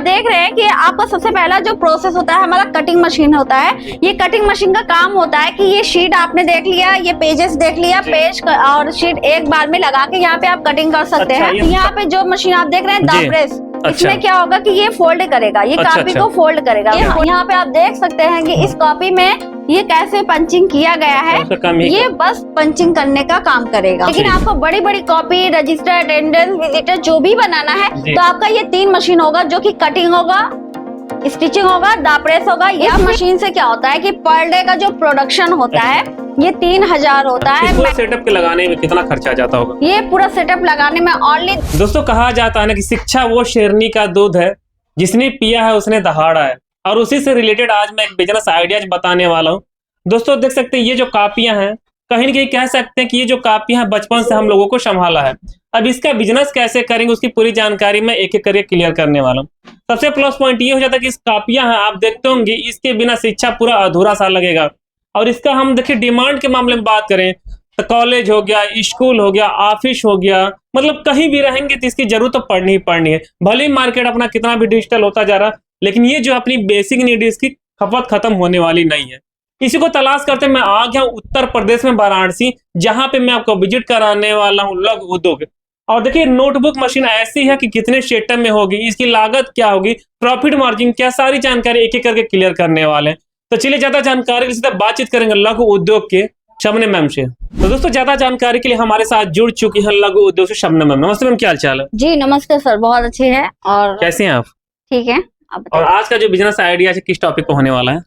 देख रहे हैं कि आपका सबसे पहला जो प्रोसेस होता है हमारा कटिंग मशीन होता है। ये कटिंग मशीन का काम होता है कि ये शीट आपने देख लिया, ये पेजेस देख लिया, पेज और शीट एक बार में लगा के यहाँ पे आप कटिंग कर सकते हैं। यहाँ पे जो मशीन आप देख रहे हैं दा प्रेस, इसमें क्या होगा कि ये फोल्ड करेगा, ये कॉपी को फोल्ड करेगा। यहाँ पे आप देख सकते हैं कि इस कॉपी में ये कैसे पंचिंग किया गया है, ये बस पंचिंग करने का काम करेगा। लेकिन आपको बड़ी बड़ी कॉपी, रजिस्टर, अटेंडेंस, विजिटर जो भी बनाना है तो आपका ये 3 मशीन होगा, जो कि कटिंग होगा, स्टिचिंग होगा, दा प्रेस होगा। यह मशीन से क्या होता है कि पर डे का जो प्रोडक्शन होता है ये 3000 होता है। पूरा सेटअप के लगाने में कितना खर्चा आ जाता होगा? ये पूरा सेटअप लगाने में ओनली दोस्तों कहा जाता है ना कि शिक्षा वो शेरनी का दूध है, जिसने पिया है उसने दहाड़ा है। और उसी से रिलेटेड आज मैं एक बिजनेस आइडियाज बताने वाला हूँ। दोस्तों देख सकते हैं ये जो कापियां हैं, कहीं न कहीं कह सकते हैं कि ये जो कापियां हैं बचपन से हम लोगों को संभाला है। अब इसका बिजनेस कैसे करेंगे उसकी पूरी जानकारी मैं एक एक करके क्लियर करने वाला हूँ। सबसे प्लस पॉइंट ये हो जाता है कि इस कापियां हैं आप देखते होंगे, इसके बिना शिक्षा पूरा अधूरा सा लगेगा। और इसका हम देखिए डिमांड के मामले में बात करें तो कॉलेज हो गया, स्कूल हो गया, ऑफिस हो गया, मतलब कहीं भी रहेंगे तो इसकी जरूरत तो पड़नी ही पड़नी है। भले ही मार्केट अपना कितना भी डिजिटल होता जा रहा, लेकिन ये जो अपनी बेसिक नीड है इसकी खपत खत्म होने वाली नहीं है। इसी को तलाश करते मैं आ गया उत्तर प्रदेश में वाराणसी, जहां पे मैं आपको विजिट कराने वाला हूँ लघु उद्योग। और देखिए नोटबुक मशीन ऐसी है कि कितने सेटअप में होगी, इसकी लागत क्या होगी, प्रॉफिट मार्जिन क्या, सारी जानकारी एक एक करके क्लियर करने वाले हैं। तो चलिए ज्यादा जानकारी के लिए बातचीत करेंगे लघु उद्योग के शबनम मैम से। तो दोस्तों ज्यादा जानकारी के लिए हमारे साथ जुड़ चुकी है लघु उद्योग से शबनम मैम। नमस्ते मैम, क्या हाल चाल है? जी नमस्ते सर, बहुत अच्छे हैं। और कैसे हैं आप? ठीक है। और आज का जो बिजनेस आइडिया है किस टॉपिक पे होने वाला है?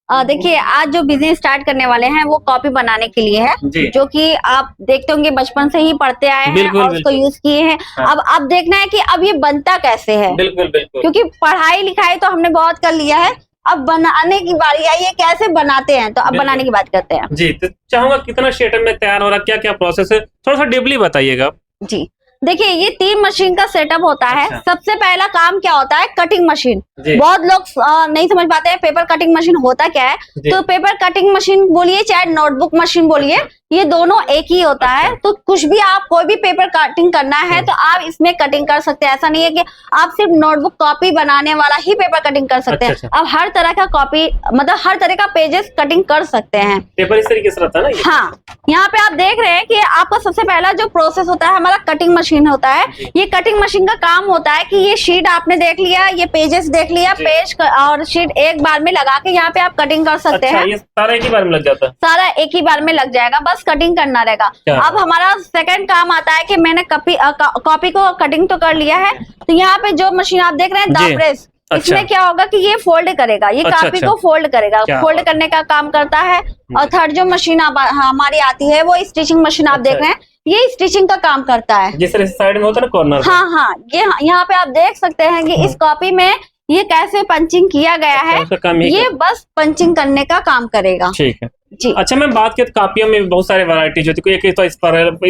देखिए आज जो बिजनेस स्टार्ट करने वाले हैं वो कॉपी बनाने के लिए है, जो कि आप देखते होंगे बचपन से ही पढ़ते आए हैं और उसको यूज किए हैं। हाँ। अब देखना है कि अब ये बनता कैसे है। बिल्कुल बिल्कुल, क्योंकि पढ़ाई लिखाई तो हमने बहुत कर लिया है, अब बनाने की बारी आई है, कैसे बनाते हैं। तो अब बनाने की बात करते हैं। जी तो चाहूंगा कितना सेटअप में तैयार हो रहा है, क्या क्या प्रोसेस है, थोड़ा सा डीपली बताइएगा। जी देखिए ये 3 मशीन का सेटअप होता है। सबसे पहला काम क्या होता है, कटिंग मशीन। बहुत लोग नहीं समझ पाते हैं पेपर कटिंग मशीन होता क्या है। तो पेपर कटिंग मशीन बोलिए चाहे नोटबुक मशीन बोलिए, ये दोनों एक ही होता है। तो कुछ भी आप कोई भी पेपर कटिंग करना है तो आप इसमें कटिंग कर सकते हैं। ऐसा नहीं है कि आप सिर्फ नोटबुक कॉपी बनाने वाला ही पेपर कटिंग कर सकते हैं। आप हर तरह का कॉपी मतलब हर तरह का पेजेस कटिंग कर सकते हैं। पेपर इस तरीके से रहता है ना। हाँ, यहाँ पे आप देख रहे हैं कि आपका सबसे पहला जो प्रोसेस होता है हमारा कटिंग मशीन होता है। ये कटिंग मशीन का काम होता है कि ये शीट आपने देख लिया, ये पेजेस देख लिया, पेज और शीट एक बार में लगा के यहाँ पे आप कटिंग कर सकते हैं। ये सारा एक ही बार में लग जाता है? सारा एक ही बार में लग जाएगा, बस कटिंग करना रहेगा। अब हमारा सेकंड काम आता है कि मैंने कॉपी को कटिंग तो कर लिया है, तो यहाँ पे जो मशीन आप देख रहे हैं दा प्रेस, इसमें क्या होगा कि ये फोल्ड करेगा, ये कॉपी को फोल्ड करेगा, फोल्ड करने का काम करता है। और थर्ड जो मशीन हमारी आती है वो स्टिचिंग मशीन आप देख रहे हैं, ये स्टिचिंग का काम करता है। जिस तरह से साइड में होता है ना कॉर्नर। हाँ, ये यहाँ पे आप देख सकते हैं कि इस कॉपी में ये कैसे पंचिंग किया गया है, ये बस पंचिंग करने का काम करेगा। ठीक है जी। अच्छा मैं बात की कापियों में बहुत सारे वैरायटीज होती है, एक तो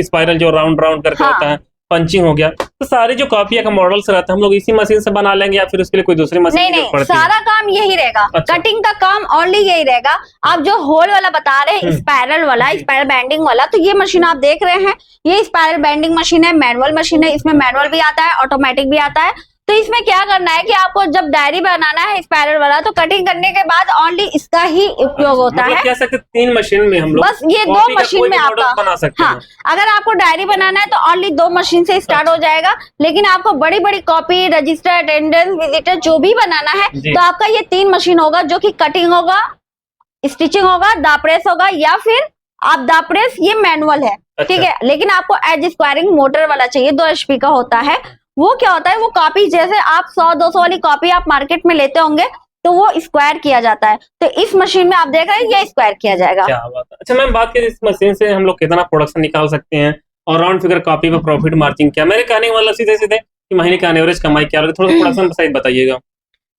स्पाइरल जो राउंड करके होता है, पंचिंग हो गया। तो सारी जो कॉपियां का मॉडल्स रहता है हम लोग इसी मशीन से बना लेंगे या फिर उसके लिए कोई दूसरी मशीन? नहीं, सारा काम यही रहेगा। कटिंग का काम ओनली यही रहेगा। आप जो होल वाला बता रहे हैं स्पाइरल वाला, स्पाइरल बैंडिंग वाला, तो ये मशीन आप देख रहे हैं ये स्पाइरल बैंडिंग मशीन है, मैनुअल मशीन है। इसमें मैनुअल भी आता है, ऑटोमेटिक भी आता है। तो इसमें क्या करना है कि आपको जब डायरी बनाना है स्पाइरल वाला, तो कटिंग करने के बाद ओनली इसका ही उपयोग होता है। कह सकते 3 मशीन में हम लोग बस ये 2 मशीन में आपका बना सकते हैं। अगर आपको डायरी बनाना है तो ओनली 2 मशीन से स्टार्ट हो जाएगा। लेकिन आपको बड़ी बड़ी कॉपी, रजिस्टर, अटेंडेंस, विजिटर जो भी बनाना है तो आपका ये 3 मशीन होगा, जो कि कटिंग होगा, स्टिचिंग होगा, दा प्रेस होगा, या फिर आप दा प्रेस ये मैनुअल है। ठीक है, लेकिन आपको एज स्क्वायरिंग मोटर वाला चाहिए, 2 HP का होता है। वो क्या होता है, वो कॉपी जैसे आप 100-200 वाली कॉपी आप मार्केट में लेते होंगे तो वो स्क्वायर किया जाता है। तो इस मशीन में आप देख रहे हैं ये स्क्वायर किया जाएगा। क्या बात है। अच्छा मैम बात करें इस मशीन से हम लोग कितना प्रोडक्शन निकाल सकते हैं और राउंड फिगर कॉपी पे प्रॉफिट मार्जिन क्या? मेरे कहने वाला सीधे कि महीने का एवरेज कमाई क्या, थोड़ा सा प्रोडक्शन साइड बताइएगा।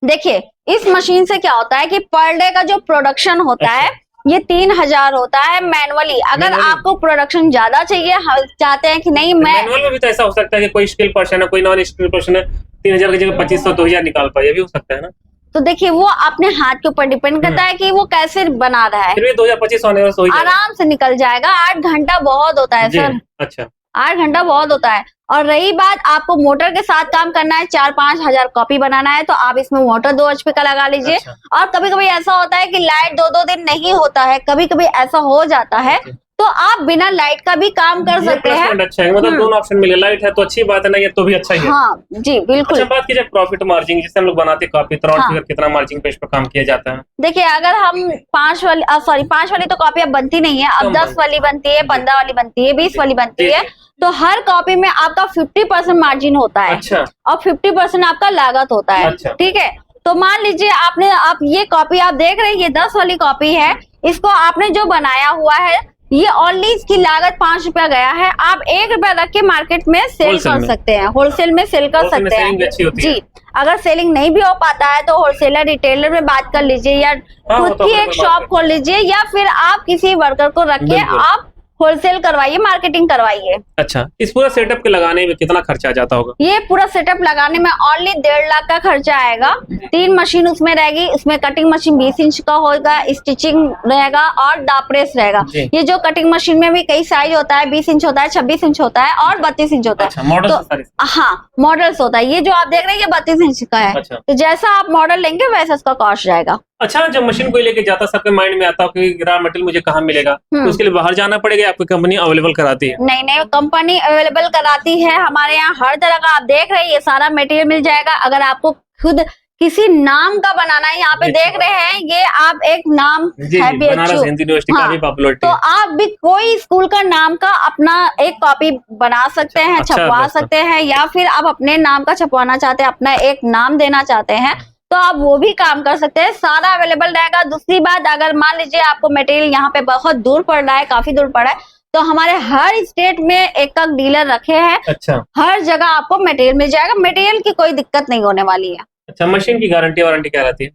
देखिए इस मशीन से क्या होता है कि पर डे का जो प्रोडक्शन होता है ये 3000 होता है मैनुअली। अगर आपको प्रोडक्शन ज्यादा चाहिए, चाहते हैं कि नहीं मैनुअल में भी तो ऐसा हो सकता है कि कोई स्किल पर्सन है, कोई नॉन स्किल पर्सन है, 3000 की जगह 2500-2000 निकाल पाए, ये भी हो सकता है ना। तो देखिए वो अपने हाथ के ऊपर डिपेंड करता है कि वो कैसे बना रहा है। फिर भी 2025 आराम से निकल जाएगा। 8 घंटा बहुत होता है सर। अच्छा 8 घंटा बहुत होता है। और रही बात आपको मोटर के साथ काम करना है, 4-5 हजार कॉपी बनाना है, तो आप इसमें मोटर 2 HP का लगा लीजिए। अच्छा। और कभी कभी ऐसा होता है कि लाइट 2-2 दिन नहीं होता है, कभी कभी ऐसा हो जाता है, तो आप बिना लाइट का भी काम कर सकते हैं। अच्छा है, मतलब दोनों ऑप्शन मिले, लाइट है तो अच्छी बात है, ना ये तो भी अच्छा ही है। हाँ जी बिल्कुल। अच्छा, बात कीजिए प्रॉफिट मार्जिन, जिससे हम लोग बनाते कॉपी, तो हाँ। कितना मार्जिन पे इस पर काम किया जाता है? देखिए, अगर हम 5 वाली तो कॉपी अब बनती नहीं है, अब 10 वाली बनती है, 15 वाली बनती है, 20 वाली बनती है, तो हर कॉपी में आपका 50% मार्जिन होता है। अच्छा। और 50% आपका लागत होता है। अच्छा। ठीक है, तो मान लीजिए आप ये कॉपी आप देख रहे हैं, ये 10 वाली कॉपी है, इसको आपने जो बनाया हुआ है, ये ओनली इसकी लागत 5 रुपया गया है। आप 1 रुपया रख के मार्केट में सेल कर सकते हैं, होलसेल में सेल कर सकते हैं जी। अगर सेलिंग नहीं भी हो पाता है तो होलसेलर रिटेलर में बात कर लीजिए, या खुद की एक शॉप खोल लीजिए, या फिर आप किसी वर्कर को रख के आप होलसेल करवाइए, मार्केटिंग करवाइए। अच्छा, इस पूरा सेटअप के लगाने में कितना खर्चा आ जाता होगा? ये पूरा सेटअप लगाने में ओनली 1.5 लाख का खर्चा आएगा। 3 मशीन उसमें रहेगी, उसमें कटिंग मशीन 20 इंच का होगा, स्टिचिंग रहेगा और दाप्रेस रहेगा। ये जो कटिंग मशीन में भी कई साइज होता है, 20 इंच होता है, 26 इंच होता है और 32 इंच होता है। अच्छा, मॉडल हाँ, मॉडल्स होता है। ये जो आप देख रहे हैं ये 32 इंच का है। अच्छा। तो जैसा आप मॉडल लेंगे वैसा उसका कॉस्ट जाएगा। अच्छा, जब मशीन कोई लेके जाता है, सबके माइंड में आता है कि रॉ मटेरियल मुझे कहाँ मिलेगा, तो उसके लिए बाहर जाना पड़ेगा, आपकी कंपनी अवेलेबल कराती है? नहीं, कंपनी अवेलेबल कराती है। हमारे यहाँ हर तरह का, आप देख रहे हैं, ये सारा मटेरियल मिल जाएगा। अगर आपको खुद किसी नाम का बनाना है, यहाँ पे देख रहे हैं, ये आप एक नाम है बनारस हिंदू यूनिवर्सिटी का भी पॉपुलरिटी, तो आप भी कोई स्कूल का नाम का अपना एक कॉपी बना सकते हैं, छपवा सकते हैं, या फिर आप अपने नाम का छपवाना चाहते हैं, अपना एक नाम देना चाहते हैं, तो आप वो भी काम कर सकते हैं। सारा अवेलेबल रहेगा। दूसरी बात, अगर मान लीजिए आपको मटेरियल यहाँ पे बहुत दूर पड़ रहा है, काफी दूर पड़ा है, तो हमारे हर स्टेट में एक डीलर रखे हैं। अच्छा। हर जगह आपको मटेरियल मिल जाएगा, मटेरियल की कोई दिक्कत नहीं होने वाली है। अच्छा, मशीन की गारंटी वारंटी क्या रहती है?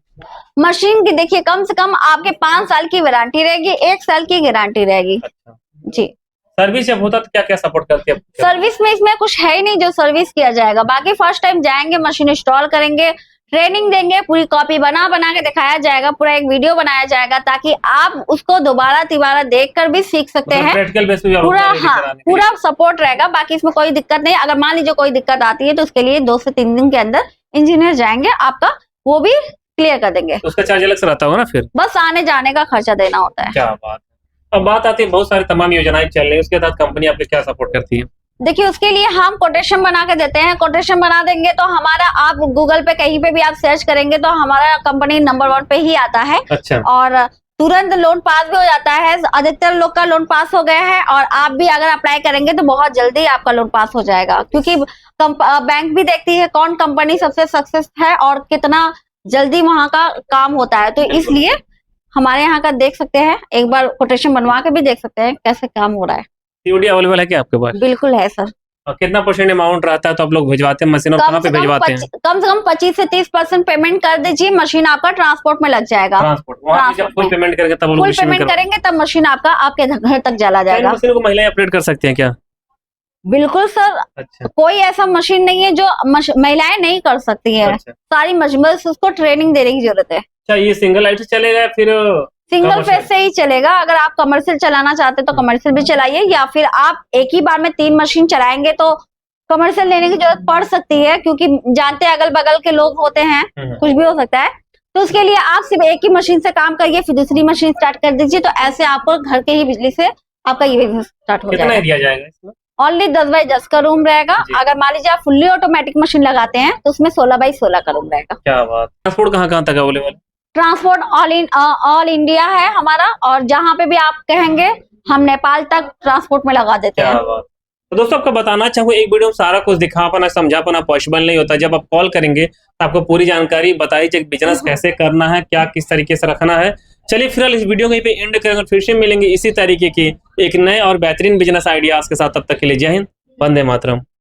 मशीन की देखिए, कम से कम आपके 5 साल की वारंटी रहेगी, 1 साल की गारंटी रहेगी। अच्छा जी। सर्विस जब होता तो क्या क्या सपोर्ट करती है? सर्विस में इसमें कुछ है ही नहीं जो सर्विस किया जाएगा। बाकी फर्स्ट टाइम जाएंगे, मशीन इंस्टॉल करेंगे, ट्रेनिंग देंगे, पूरी कॉपी बना के दिखाया जाएगा, पूरा एक वीडियो बनाया जाएगा, ताकि आप उसको दोबारा तिबारा देखकर भी सीख सकते हैं। प्रैक्टिकल बेस पे पूरा, हाँ, पूरा सपोर्ट रहेगा। बाकी इसमें कोई दिक्कत नहीं। अगर मान लीजिए कोई दिक्कत आती है तो उसके लिए 2 से 3 दिन के अंदर इंजीनियर जाएंगे, आपका वो भी क्लियर कर देंगे। तो उसका चार्ज अलग से रहता होगा ना? फिर बस आने जाने का खर्चा देना होता है। क्या बात है। अब बात आती है, बहुत सारी तमाम योजनाएं चल रही है, उसके तहत कंपनी आपको क्या सपोर्ट करती है? देखिए, उसके लिए हम कोटेशन बना के देते हैं। कोटेशन बना देंगे तो हमारा, आप गूगल पे कहीं पे भी आप सर्च करेंगे तो हमारा कंपनी नंबर 1 पे ही आता है। अच्छा। और तुरंत लोन पास भी हो जाता है। अधिकतर लोग का लोन पास हो गया है, और आप भी अगर अप्लाई करेंगे तो बहुत जल्दी आपका लोन पास हो जाएगा, क्योंकि बैंक भी देखती है कौन कंपनी सबसे सक्सेस है और कितना जल्दी वहाँ का काम होता है। तो इसलिए हमारे यहाँ का देख सकते हैं, एक बार कोटेशन बनवा के भी देख सकते हैं कैसे काम हो रहा है। सीओडी अवेलेबल है क्या आपके पास? बिल्कुल है सर। और कितना % अमाउंट रहता है तो आप लोग भिजवाते हैं मशीन, और कहाँ पे भिजवाते हैं? कम से कम 25 से 30% पेमेंट कर दीजिए, मशीन आपका ट्रांसपोर्ट में लग जाएगा। ट्रांसपोर्ट, वहाँ जब फुल पेमेंट करेंगे तब फुल पेमेंट करेंगे तब मशीन आपका आपके घर तक चला जाएगा। मशीन को महिलाएं ऑपरेट कर सकती हैं क्या? बिल्कुल सर। अच्छा। कोई ऐसा मशीन नहीं है जो महिलाएं नहीं कर सकती है। अच्छा। सारी मशीन, बस उसको ट्रेनिंग देने की जरूरत है। अच्छा, ये सिंगल लाइट से चलेगा या फिर सिंगल फेज से ही चलेगा? अगर आप कमर्शियल चलाना चाहते हैं तो कमर्शियल भी चलाइए, या फिर आप एक ही बार में 3 मशीन चलाएंगे तो कमर्शियल लेने की जरूरत पड़ सकती है, क्योंकि जानते हैं अगल बगल के लोग होते हैं, कुछ भी हो सकता है। तो उसके लिए आप सिर्फ एक ही मशीन से काम करिए, फिर दूसरी मशीन स्टार्ट कर दीजिए, तो ऐसे आपको घर के ही बिजली से आपका ये बिजनेस स्टार्ट हो जाएगा। कितना एरिया जाएगा इसमें? ओनली 10 बाई 10 का रूम रहेगा। अगर मान लीजिए आप फुल्ली ऑटोमेटिक मशीन लगाते हैं तो उसमें 16 बाई 16 का रूम रहेगा। क्या बात। ट्रांसपोर्ट कहाँ तक अवेलेबल? ट्रांसपोर्ट ऑल इंडिया है हमारा, और जहाँ पे भी आप कहेंगे हम नेपाल तक ट्रांसपोर्ट में लगा देते हैं। तो दोस्तों, आपको बताना चाहूँ, एक वीडियो में सारा कुछ दिखा पाना, समझा पाना पॉसिबल नहीं होता। जब आप कॉल करेंगे तो आपको पूरी जानकारी बताई जाए, बिजनेस कैसे करना है, क्या किस तरीके से रखना है। चलिए फिलहाल इस वीडियो को यहीं पे एंड करेंगे, फिर से मिलेंगे इसी तरीके की एक नए और बेहतरीन बिजनेस आइडियाज के साथ। तब तक के लिए जय हिंद, वंदे मातरम।